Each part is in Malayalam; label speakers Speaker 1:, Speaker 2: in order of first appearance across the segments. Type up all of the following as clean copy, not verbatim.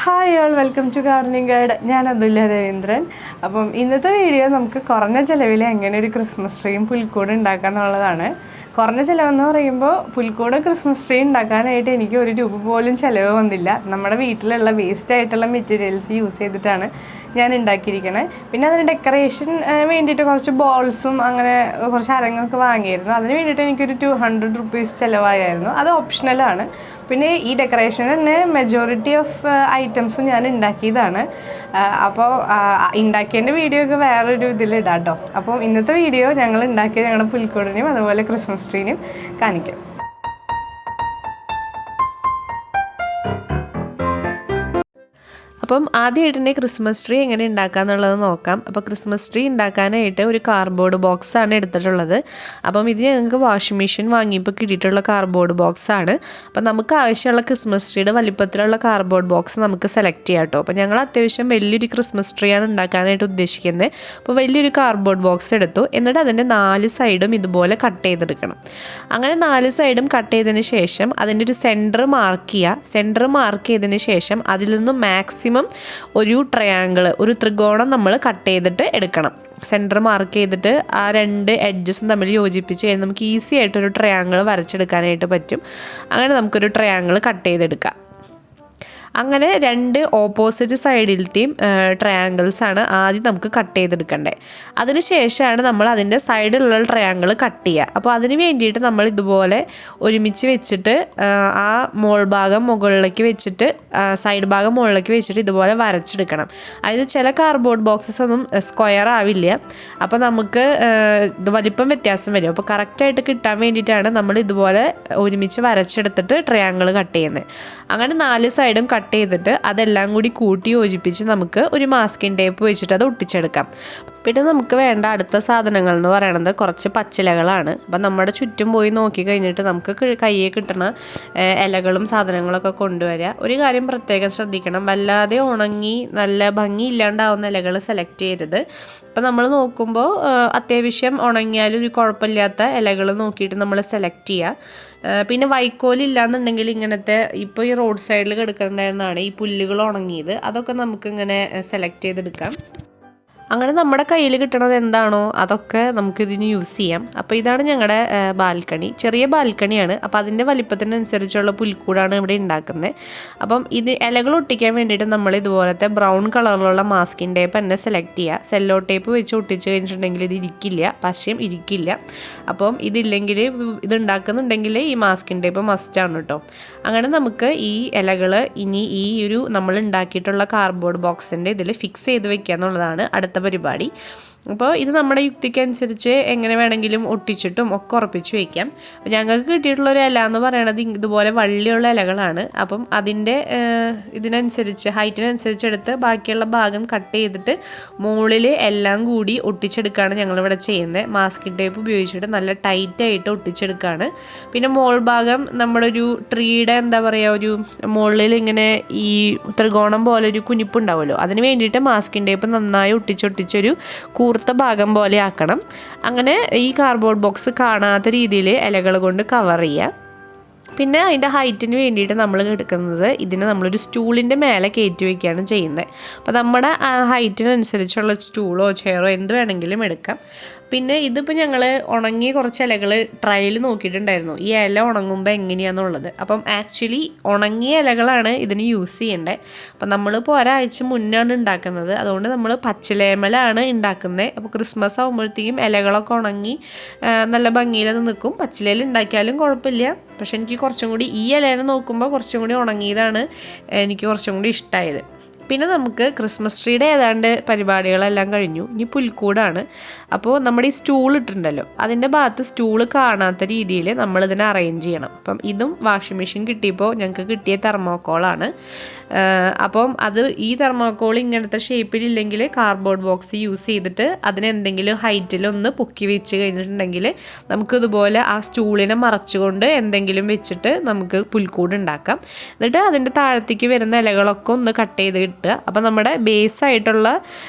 Speaker 1: Hi all, welcome to gardening guide. ഞാൻ അതുല്യ രവീന്ദ്രൻ. അപ്പം ഇന്നത്തെ വീഡിയോ നമുക്ക് കുറഞ്ഞ ചിലവിൽ എങ്ങനെ ഒരു ക്രിസ്മസ് ട്രീയും പുൽക്കൂട് ഉണ്ടാക്കുക എന്നുള്ളതാണ്. കുറഞ്ഞ ചിലവെന്ന് പറയുമ്പോൾ പുൽക്കൂട് ക്രിസ്മസ് ട്രീ ഉണ്ടാക്കാനായിട്ട് എനിക്ക് ഒരു രൂപ പോലും ചിലവ് വന്നില്ല. നമ്മുടെ വീട്ടിലുള്ള വേസ്റ്റ് ആയിട്ടുള്ള മെറ്റീരിയൽസ് യൂസ് ചെയ്തിട്ടാണ് ഞാൻ ഉണ്ടാക്കിയിരിക്കണേ. പിന്നെ അതിന് ഡെക്കറേഷൻ വേണ്ടിയിട്ട് കുറച്ച് ബോൾസും അങ്ങനെ കുറച്ച് അരങ്ങൊക്കെ വാങ്ങിയിരുന്നു. അതിന് വേണ്ടിയിട്ട് എനിക്കൊരു 200 rupees ചിലവായിരുന്നു. അത് ഓപ്ഷണലാണ്. പിന്നെ ഈ ഡെക്കറേഷൻ തന്നെ മെജോറിറ്റി ഓഫ് ഐറ്റംസും ഞാൻ ഉണ്ടാക്കിയതാണ്. അപ്പോൾ ഉണ്ടാക്കിയതിൻ്റെ വീഡിയോ ഒക്കെ വേറൊരു ഇതിലിടാം കേട്ടോ. അപ്പോൾ ഇന്നത്തെ വീഡിയോ ഞങ്ങൾ ഉണ്ടാക്കിയ ഞങ്ങളുടെ പുൽക്കൂടിനെയും അതുപോലെ ക്രിസ്മസ് ട്രീനെയും കാണിക്കാം. അപ്പം ആദ്യമായിട്ട് തന്നെ ക്രിസ്മസ് ട്രീ എങ്ങനെ ഉണ്ടാക്കുക എന്നുള്ളത് നോക്കാം. അപ്പോൾ ക്രിസ്മസ് ട്രീ ഉണ്ടാക്കാനായിട്ട് ഒരു കാർഡ്ബോർഡ് ബോക്സാണ് എടുത്തിട്ടുള്ളത്. അപ്പം ഇത് ഞങ്ങൾക്ക് വാഷിംഗ് മെഷീൻ വാങ്ങിയപ്പോൾ കിട്ടിയിട്ടുള്ള കാർഡ്ബോർഡ് ബോക്സാണ്. അപ്പം നമുക്ക് ആവശ്യമുള്ള ക്രിസ്മസ് ട്രീയുടെ വലിപ്പത്തിലുള്ള കാർഡ്ബോർഡ് ബോക്സ് നമുക്ക് സെലക്ട് ചെയ്യാം കേട്ടോ. അപ്പോൾ ഞങ്ങൾ അത്യാവശ്യം വലിയൊരു ക്രിസ്മസ് ട്രീ ആണ് ഉണ്ടാക്കാനായിട്ട് ഉദ്ദേശിക്കുന്നത്. അപ്പോൾ വലിയൊരു കാർഡ്ബോർഡ് ബോക്സ് എടുത്തു. എന്നിട്ട് അതിൻ്റെ 4 സൈഡും ഇതുപോലെ കട്ട് ചെയ്തെടുക്കണം. അങ്ങനെ 4 സൈഡും കട്ട് ചെയ്തതിന് ശേഷം അതിൻ്റെ ഒരു സെൻറ്റർ മാർക്ക് ചെയ്യുക. സെൻറ്റർ മാർക്ക് ചെയ്തതിന് ശേഷം അതിൽ നിന്നും മാക്സിമം ഒരു ട്രയാങ്കിൾ, ഒരു ത്രികോണം നമ്മൾ കട്ട് ചെയ്തിട്ട് എടുക്കണം. സെൻറ്റർ മാർക്ക് ചെയ്തിട്ട് ആ 2 എഡ്ജസും തമ്മിൽ യോജിപ്പിച്ച് കഴിഞ്ഞാൽ നമുക്ക് ഈസി ആയിട്ടൊരു ട്രയാങ്കിൾ വരച്ചെടുക്കാനായിട്ട് പറ്റും. അങ്ങനെ നമുക്കൊരു ട്രയാങ്കിൾ കട്ട് ചെയ്തെടുക്കാം. അങ്ങനെ 2 ഓപ്പോസിറ്റ് സൈഡിലത്തെയും ട്രയാങ്കിൾസാണ് ആദ്യം നമുക്ക് കട്ട് ചെയ്തെടുക്കേണ്ടത്. അതിന് ശേഷമാണ് നമ്മൾ അതിൻ്റെ സൈഡിലുള്ള ട്രയാങ്കിൾ കട്ട് ചെയ്യുക. അപ്പോൾ അതിന് വേണ്ടിയിട്ട് നമ്മൾ ഇതുപോലെ ഒരുമിച്ച് വെച്ചിട്ട് ആ മോൾ ഭാഗം മുകളിലേക്ക് വെച്ചിട്ട് സൈഡ് ഭാഗം മുകളിലേക്ക് വെച്ചിട്ട് ഇതുപോലെ വരച്ചെടുക്കണം. അതായത് ചില കാർഡ്ബോർഡ് ബോക്സസ് ഒന്നും സ്ക്വയർ ആവില്ല. അപ്പോൾ നമുക്ക് ഇത് വലിപ്പം വ്യത്യാസം വരും. അപ്പോൾ കറക്റ്റായിട്ട് കിട്ടാൻ വേണ്ടിയിട്ടാണ് നമ്മൾ ഇതുപോലെ ഒരുമിച്ച് വരച്ചെടുത്തിട്ട് ട്രയാങ്കിൾ കട്ട് ചെയ്യുന്നത്. അങ്ങനെ 4 സൈഡും കട്ട് ചെയ്തിട്ട് അതെല്ലാം കൂടി കൂട്ടി യോജിപ്പിച്ച് നമുക്ക് ഒരു മാസ്കിംഗ് ടേപ്പ് വെച്ചിട്ട് അത് ഒട്ടിച്ചെടുക്കാം. പിന്നെ നമുക്ക് വേണ്ട അടുത്ത സാധനങ്ങൾ എന്ന് പറയുന്നത് കുറച്ച് പച്ചിലകളാണ്. അപ്പം നമ്മുടെ ചുറ്റും പോയി നോക്കി കഴിഞ്ഞിട്ട് നമുക്ക് കയ്യിൽ കിട്ടുന്ന ഇലകളും സാധനങ്ങളൊക്കെ കൊണ്ടുവരിക. ഒരു കാര്യം പ്രത്യേകം ശ്രദ്ധിക്കണം, വല്ലാതെ ഉണങ്ങി നല്ല ഭംഗി ഇല്ലാണ്ടാവുന്ന ഇലകൾ സെലക്ട് ചെയ്യരുത്. അപ്പം നമ്മൾ നോക്കുമ്പോൾ അത്യാവശ്യം ഉണങ്ങിയാലും ഒരു കുഴപ്പമില്ലാത്ത ഇലകൾ നോക്കിയിട്ട് നമ്മൾ സെലക്ട് ചെയ്യുക. പിന്നെ വൈക്കോലില്ലാന്നുണ്ടെങ്കിൽ ഇങ്ങനത്തെ ഇപ്പോൾ ഈ റോഡ് സൈഡിൽ കിടക്കുന്നതാണ് ഈ പുല്ലുകൾ ഉണങ്ങിയത്, അതൊക്കെ നമുക്കിങ്ങനെ സെലക്ട് ചെയ്തെടുക്കാം. അങ്ങനെ നമ്മുടെ കയ്യിൽ കിട്ടണത് എന്താണോ അതൊക്കെ നമുക്കിതിന് യൂസ് ചെയ്യാം. അപ്പോൾ ഇതാണ് ഞങ്ങളുടെ ബാൽക്കണി. ചെറിയ ബാൽക്കണിയാണ്. അപ്പോൾ അതിൻ്റെ വലിപ്പത്തിനനുസരിച്ചുള്ള പുൽക്കൂടാണ് ഇവിടെ ഉണ്ടാക്കുന്നത്. അപ്പം ഇത് ഇലകൾ ഒട്ടിക്കാൻ വേണ്ടിയിട്ട് നമ്മൾ ഇതുപോലത്തെ ബ്രൗൺ കളറിലുള്ള മാസ്കിംഗ് ടേപ്പ് തന്നെ സെലക്ട് ചെയ്യുക. സെല്ലോ ടേപ്പ് വെച്ച് ഒട്ടിച്ച് കഴിഞ്ഞിട്ടുണ്ടെങ്കിൽ ഇത് ഇരിക്കില്ല, പശയും ഇരിക്കില്ല. അപ്പം ഇതില്ലെങ്കിൽ ഇത് ഉണ്ടാക്കുന്നുണ്ടെങ്കിൽ ഈ മാസ്കിംഗ് ടേപ്പ് മസ്റ്റാണ് കേട്ടോ. അങ്ങനെ നമുക്ക് ഈ ഇലകൾ ഇനി ഈ ഒരു നമ്മൾ ഉണ്ടാക്കിയിട്ടുള്ള കാർഡ്ബോർഡ് ബോക്സിൻ്റെ ഇതിൽ ഫിക്സ് ചെയ്ത് വെക്കുക എന്നുള്ളതാണ് അടുത്ത പരിപാടി. അപ്പോൾ ഇത് നമ്മുടെ യുക്തിക്കനുസരിച്ച് എങ്ങനെ വേണമെങ്കിലും ഒട്ടിച്ചിട്ടും ഒക്കെ ഉറപ്പിച്ച് വയ്ക്കാം. ഞങ്ങൾക്ക് കിട്ടിയിട്ടുള്ള ഒരു ഇല എന്ന് പറയുന്നത് ഇതുപോലെ വള്ളിയുള്ള ഇലകളാണ്. അപ്പം അതിൻ്റെ ഇതിനനുസരിച്ച് ഹൈറ്റിനനുസരിച്ച് എടുത്ത് ബാക്കിയുള്ള ഭാഗം കട്ട് ചെയ്തിട്ട് മുകളിൽ എല്ലാം കൂടി ഒട്ടിച്ചെടുക്കുകയാണ് ഞങ്ങളിവിടെ ചെയ്യുന്നത്. മാസ്കിംഗ് ടേപ്പ് ഉപയോഗിച്ചിട്ട് നല്ല ടൈറ്റായിട്ട് ഒട്ടിച്ചെടുക്കുകയാണ്. പിന്നെ മോൾ ഭാഗം നമ്മുടെ ഒരു ട്രീയുടെ എന്താ പറയുക, ഒരു മുകളിൽ ഇങ്ങനെ ഈ ത്രികോണം പോലെ ഒരു കുനിപ്പുണ്ടാവുമല്ലോ, അതിന് വേണ്ടിയിട്ട് മാസ്കിംഗ് ടേപ്പ് നന്നായി ഒട്ടിച്ചൊരു കൂർത്ത ഭാഗം പോലെ ആക്കണം. അങ്ങനെ ഈ കാർഡ്ബോർഡ് ബോക്സ് കാണാത്ത രീതിയിൽ ഇലകൾ കൊണ്ട് കവർ ചെയ്യുക. പിന്നെ അതിൻ്റെ ഹൈറ്റിന് വേണ്ടിയിട്ട് നമ്മൾ എടുക്കുന്നത് ഇതിന് നമ്മളൊരു സ്റ്റൂളിൻ്റെ മേലെ കയറ്റി വയ്ക്കുകയാണ് ചെയ്യുന്നത്. അപ്പോൾ നമ്മുടെ ഹൈറ്റിനനുസരിച്ചുള്ള സ്റ്റൂളോ ചെയറോ എന്ത് വേണമെങ്കിലും എടുക്കാം. പിന്നെ ഇതിപ്പോൾ ഞങ്ങൾ ഉണങ്ങിയ കുറച്ച് ഇലകൾ ട്രയൽ നോക്കിയിട്ടുണ്ടായിരുന്നു, ഈ ഇല ഉണങ്ങുമ്പോൾ എങ്ങനെയാണെന്നുള്ളത്. അപ്പം ആക്ച്വലി ഉണങ്ങിയ ഇലകളാണ് ഇതിന് യൂസ് ചെയ്യേണ്ടത്. അപ്പം നമ്മളിപ്പോൾ ഒരാഴ്ച മുന്നാണ് ഉണ്ടാക്കുന്നത്, അതുകൊണ്ട് നമ്മൾ പച്ചിലേമലാണ് ഉണ്ടാക്കുന്നത്. അപ്പോൾ ക്രിസ്മസ് ആകുമ്പോഴത്തേക്കും ഇലകളൊക്കെ ഉണങ്ങി നല്ല ഭംഗിയിലത് നിൽക്കും. പച്ചിലയിൽ ഉണ്ടാക്കിയാലും കുഴപ്പമില്ല. പക്ഷെ എനിക്ക് കുറച്ചും കൂടി ഈ ഇലേനെ നോക്കുമ്പോൾ കുറച്ചും കൂടി ഉണങ്ങിയതാണ് എനിക്ക് കുറച്ചും കൂടി ഇഷ്ടമായത്. പിന്നെ നമുക്ക് ക്രിസ്മസ് ട്രീയുടെ ഏതാണ്ട് പരിപാടികളെല്ലാം കഴിഞ്ഞു. ഇനി പുൽക്കൂടാണ്. അപ്പോൾ നമ്മുടെ ഈ സ്റ്റൂൾ ഇട്ടിട്ടുണ്ടല്ലോ, അതിൻ്റെ ഭാഗത്ത് സ്റ്റൂള് കാണാത്ത രീതിയിൽ നമ്മളിതിനെ അറേഞ്ച് ചെയ്യണം. അപ്പം ഇതും വാഷിംഗ് മെഷീൻ കിട്ടിയപ്പോൾ ഞങ്ങൾക്ക് കിട്ടിയ തെർമോക്കോളാണ്. അപ്പം അത് ഈ തെർമോക്കോൾ ഇങ്ങനത്തെ ഷേപ്പിലില്ലെങ്കിൽ കാർഡ്ബോർഡ് ബോക്സ് യൂസ് ചെയ്തിട്ട് അതിനെന്തെങ്കിലും ഹൈറ്റിലൊന്ന് പൊക്കി വെച്ച് കഴിഞ്ഞിട്ടുണ്ടെങ്കിൽ നമുക്കിതുപോലെ ആ സ്റ്റൂളിനെ മറച്ചുകൊണ്ട് എന്തെങ്കിലും വെച്ചിട്ട് നമുക്ക് പുൽക്കൂട് ഉണ്ടാക്കാം. എന്നിട്ട് അതിൻ്റെ താഴത്തേക്ക് വരുന്ന ഇലകളൊക്കെ ഒന്ന് കട്ട് ചെയ്ത് കിട്ടുക. അപ്പോൾ നമ്മുടെ ബേസായിട്ടുള്ള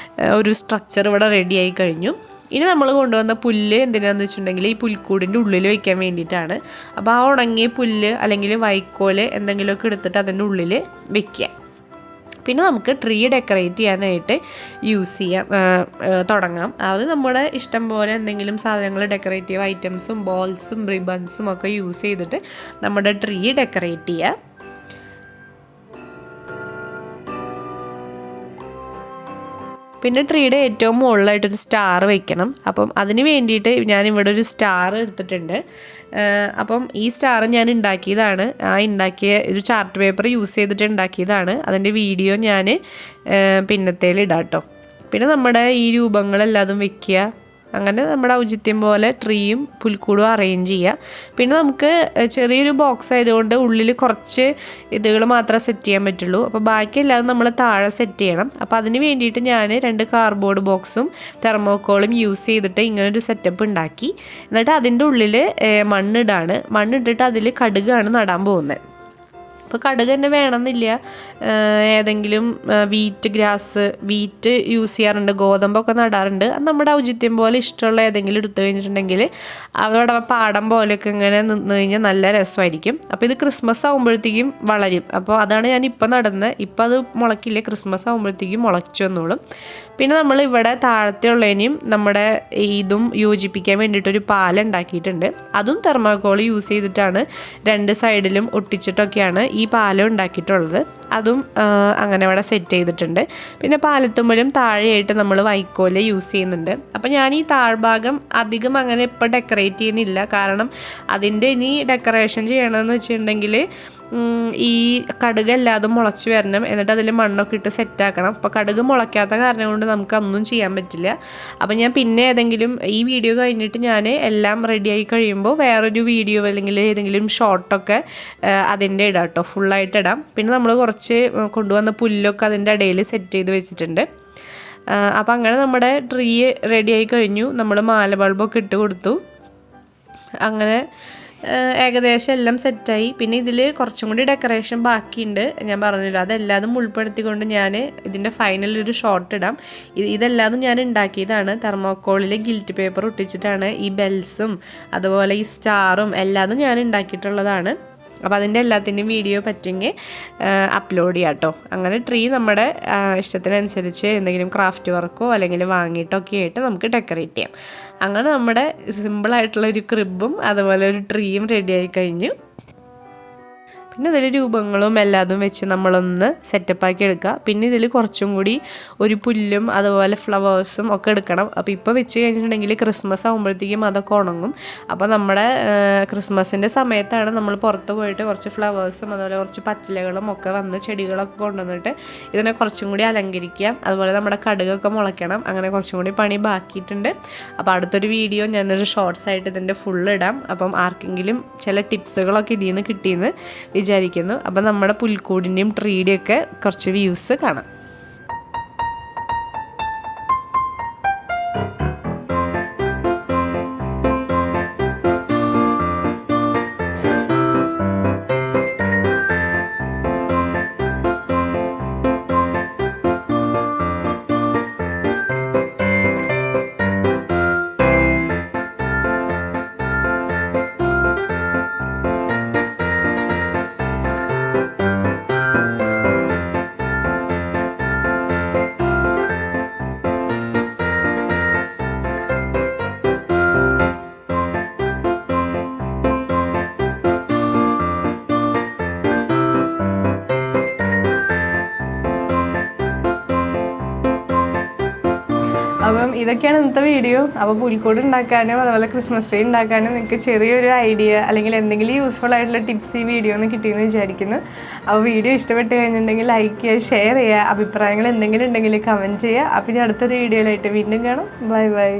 Speaker 1: ഒരു സ്ട്രക്ചർ ഇവിടെ റെഡി ആയി കഴിഞ്ഞു. ഇനി നമ്മൾ കൊണ്ടുവന്ന പുല്ല് എന്തിനാണെന്ന് വെച്ചിട്ടുണ്ടെങ്കിൽ ഈ പുൽക്കൂടിൻ്റെ ഉള്ളിൽ വയ്ക്കാൻ വേണ്ടിയിട്ടാണ്. അപ്പോൾ ആ ഉണങ്ങിയ പുല്ല് അല്ലെങ്കിൽ വൈക്കോല് എന്തെങ്കിലുമൊക്കെ എടുത്തിട്ട് അതിൻ്റെ ഉള്ളിൽ വെക്കുക. പിന്നെ നമുക്ക് ട്രീ ഡെക്കറേറ്റ് ചെയ്യാനായിട്ട് തുടങ്ങാം. അത് നമ്മുടെ ഇഷ്ടം പോലെ എന്തെങ്കിലും സാധനങ്ങൾ, ഡെക്കറേറ്റീവ് ഐറ്റംസും ബോൾസും റിബൺസും ഒക്കെ യൂസ് ചെയ്തിട്ട് നമ്മുടെ ട്രീ ഡെക്കറേറ്റ് ചെയ്യുക. പിന്നെ ട്രീയുടെ ഏറ്റവും മുകളിലായിട്ടൊരു സ്റ്റാർ വെക്കണം. അപ്പം അതിന് വേണ്ടിയിട്ട് ഞാനിവിടെ ഒരു സ്റ്റാർ എടുത്തിട്ടുണ്ട്. അപ്പം ഈ സ്റ്റാർ ഞാൻ ഉണ്ടാക്കിയതാണ്. ഉണ്ടാക്കിയ ഒരു ചാർട്ട് പേപ്പർ യൂസ് ചെയ്തിട്ട് ഉണ്ടാക്കിയതാണ്. അതിൻ്റെ വീഡിയോ ഞാൻ പിന്നത്തേൽ ഇടാം കേട്ടോ. പിന്നെ നമ്മുടെ ഈ രൂപങ്ങളെല്ലാതും വെക്കുക. അങ്ങനെ നമ്മുടെ ഔചിത്യം പോലെ ട്രീയും പുൽക്കൂടും അറേഞ്ച് ചെയ്യുക. പിന്നെ നമുക്ക് ചെറിയൊരു ബോക്സ് ആയതുകൊണ്ട് ഉള്ളിൽ കുറച്ച് ഇതുകൾ മാത്രമേ സെറ്റ് ചെയ്യാൻ പറ്റുള്ളൂ. അപ്പോൾ ബാക്കിയെല്ലാം നമ്മൾ താഴെ സെറ്റ് ചെയ്യണം. അപ്പോൾ അതിന് വേണ്ടിയിട്ട് ഞാൻ 2 കാർഡ്ബോർഡ് ബോക്സും തെർമോക്കോളും യൂസ് ചെയ്തിട്ട് ഇങ്ങനൊരു സെറ്റപ്പ് ഉണ്ടാക്കി. എന്നിട്ട് അതിൻ്റെ ഉള്ളിൽ മണ്ണിട്ടിട്ട് അതിൽ കടുകാണ് നടാൻ പോകുന്നത്. അപ്പോൾ കടുക് തന്നെ വേണമെന്നില്ല, ഏതെങ്കിലും വീറ്റ് യൂസ് ചെയ്യാറുണ്ട്, ഗോതമ്പൊക്കെ നടാറുണ്ട്. അത് നമ്മുടെ ഔചിത്യം പോലെ ഇഷ്ടമുള്ള ഏതെങ്കിലും എടുത്തു കഴിഞ്ഞിട്ടുണ്ടെങ്കിൽ അവിടെ പാടം പോലെയൊക്കെ ഇങ്ങനെ നിന്ന് കഴിഞ്ഞാൽ നല്ല രസമായിരിക്കും. അപ്പോൾ ഇത് ക്രിസ്മസ് ആകുമ്പോഴത്തേക്കും വളരും. അപ്പോൾ അതാണ് ഞാൻ ഇപ്പം നടുന്നത്. ഇപ്പം അത് മുളക്കില്ല, ക്രിസ്മസ് ആകുമ്പോഴത്തേക്കും മുളച്ചു വന്നോളും. പിന്നെ നമ്മൾ ഇവിടെ താഴത്തെ ഉള്ളതിനെയും നമ്മുടെ ഇതും യോജിപ്പിക്കാൻ വേണ്ടിയിട്ടൊരു പാലുണ്ടാക്കിയിട്ടുണ്ട്. അതും തെർമാക്കോൾ യൂസ് ചെയ്തിട്ടാണ് 2 സൈഡിലും ഒട്ടിച്ചിട്ടൊക്കെയാണ് ഈ പാലം ഉണ്ടാക്കിയിട്ടുള്ളത്. അതും അങ്ങനെ ഇവിടെ സെറ്റ് ചെയ്തിട്ടുണ്ട്. പിന്നെ പാലത്തുമ്പോഴും താഴെയായിട്ട് നമ്മൾ വൈക്കോല് യൂസ് ചെയ്യുന്നുണ്ട്. അപ്പം ഞാൻ ഈ താഴ്ഭാഗം അധികം അങ്ങനെ ഇപ്പോൾ ഡെക്കറേറ്റ് ചെയ്യുന്നില്ല. കാരണം അതിൻ്റെ ഇനി ഡെക്കറേഷൻ ചെയ്യണമെന്ന് വെച്ചിട്ടുണ്ടെങ്കിൽ ഈ കടുക് എല്ലാതും മുളച്ച് വരണം. എന്നിട്ട് അതിൽ മണ്ണൊക്കെ ഇട്ട് സെറ്റാക്കണം. അപ്പോൾ കടുക് മുളയ്ക്കാത്ത കാരണം കൊണ്ട് നമുക്കൊന്നും ചെയ്യാൻ പറ്റില്ല. അപ്പം ഞാൻ പിന്നെ ഈ വീഡിയോ കഴിഞ്ഞിട്ട് ഞാൻ എല്ലാം റെഡിയായി കഴിയുമ്പോൾ വേറൊരു വീഡിയോ അല്ലെങ്കിൽ ഏതെങ്കിലും ഷോർട്ടൊക്കെ അതിൻ്റെ ഇടാം കേട്ടോ, ഫുള്ളായിട്ട് ഇടാം. പിന്നെ നമ്മൾ കുറച്ച് കൊണ്ടുവന്ന പുല്ലൊക്കെ അതിൻ്റെ ഇടയിൽ സെറ്റ് ചെയ്ത് വെച്ചിട്ടുണ്ട്. അപ്പോൾ അങ്ങനെ നമ്മുടെ ട്രീ റെഡിയായി കഴിഞ്ഞു. നമ്മൾ മാല ബൾബൊക്കെ ഇട്ട് കൊടുത്തു. അങ്ങനെ ഏകദേശം എല്ലാം സെറ്റായി. പിന്നെ ഇതിൽ കുറച്ചും കൂടി ഡെക്കറേഷൻ ബാക്കിയുണ്ട്. ഞാൻ പറഞ്ഞല്ലോ, അതെല്ലാതും ഉൾപ്പെടുത്തിക്കൊണ്ട് ഞാൻ ഇതിൻ്റെ ഫൈനൽ ഒരു ഷോട്ട് ഇടാം. ഇതെല്ലാതും ഞാൻ ഉണ്ടാക്കിയതാണ്. തെർമോക്കോളിൽ ഗിൽറ്റ് പേപ്പർ ഒട്ടിച്ചിട്ടാണ് ഈ ബെൽസും അതുപോലെ ഈ സ്റ്റാറും എല്ലാതും ഞാൻ ഉണ്ടാക്കിയിട്ടുള്ളതാണ്. അപ്പോൾ അതിൻ്റെ എല്ലാത്തിൻ്റെയും വീഡിയോ പറ്റുമെങ്കിൽ അപ്ലോഡ് ചെയ്യാം കേട്ടോ. അങ്ങനെ ട്രീ നമ്മുടെ ഇഷ്ടത്തിനനുസരിച്ച് എന്തെങ്കിലും ക്രാഫ്റ്റ് വർക്കോ അല്ലെങ്കിൽ വാങ്ങിയിട്ടൊക്കെ ആയിട്ട് നമുക്ക് ഡെക്കറേറ്റ് ചെയ്യാം. അങ്ങനെ നമ്മുടെ സിമ്പിളായിട്ടുള്ള ഒരു ക്രിബും അതുപോലെ ഒരു ട്രീയും റെഡിയായി കഴിഞ്ഞു. പിന്നെ ഇതിൽ രൂപങ്ങളും എല്ലാതും വെച്ച് നമ്മളൊന്ന് സെറ്റപ്പാക്കി എടുക്കുക. പിന്നെ ഇതിൽ കുറച്ചും കൂടി ഒരു പുല്ലും അതുപോലെ ഫ്ലവേഴ്സും ഒക്കെ എടുക്കണം. അപ്പോൾ ഇപ്പോൾ വെച്ച് കഴിഞ്ഞിട്ടുണ്ടെങ്കിൽ ക്രിസ്മസ് ആകുമ്പോഴത്തേക്കും അതൊക്കെ ഉണങ്ങും. അപ്പോൾ നമ്മുടെ ക്രിസ്മസിൻ്റെ സമയത്താണ് നമ്മൾ പുറത്ത് പോയിട്ട് കുറച്ച് ഫ്ലവേഴ്സും അതുപോലെ കുറച്ച് പച്ചിലകളും ഒക്കെ വന്ന് ചെടികളൊക്കെ കൊണ്ടുവന്നിട്ട് ഇതിനെ കുറച്ചും കൂടി അലങ്കരിക്കുക. അതുപോലെ നമ്മുടെ കടുകൊക്കെ മുളയ്ക്കണം. അങ്ങനെ കുറച്ചും കൂടി പണി ബാക്കിയിട്ടുണ്ട്. അപ്പോൾ അടുത്തൊരു വീഡിയോ ഞാനൊരു ഷോർട്സ് ആയിട്ട് ഇതിൻ്റെ ഫുള്ള് ഇടാം. അപ്പം ആർക്കെങ്കിലും ചില ടിപ്സുകളൊക്കെ ഇതിൽ നിന്ന് കിട്ടിയെന്ന് വിചാരിക്കുന്നു. അപ്പം നമ്മുടെ പുൽക്കൂടിൻ്റെയും ട്രീയുടെയും ഒക്കെ കുറച്ച് വ്യൂസ് കാണാം. അപ്പം ഇതൊക്കെയാണ് ഇന്നത്തെ വീഡിയോ. അപ്പോൾ പുൽക്കൂട് ഉണ്ടാക്കാനും അതുപോലെ ക്രിസ്മസ് ട്രീ ഉണ്ടാക്കാനും നിങ്ങൾക്ക് ചെറിയൊരു ഐഡിയ അല്ലെങ്കിൽ എന്തെങ്കിലും യൂസ്ഫുൾ ആയിട്ടുള്ള ടിപ്സ് ഈ വീഡിയോ ഒന്ന് കിട്ടിയെന്ന് വിചാരിക്കുന്നു. അപ്പോൾ വീഡിയോ ഇഷ്ടപ്പെട്ട് കഴിഞ്ഞിട്ടുണ്ടെങ്കിൽ ലൈക്ക് ചെയ്യുക, ഷെയർ ചെയ്യുക, അഭിപ്രായങ്ങൾ എന്തെങ്കിലും ഉണ്ടെങ്കിൽ കമൻറ്റ് ചെയ്യുക. അപ്പോൾ ഇനി അടുത്തൊരു വീഡിയോയിലായിട്ട് വീണ്ടും കാണാം. Bye bye.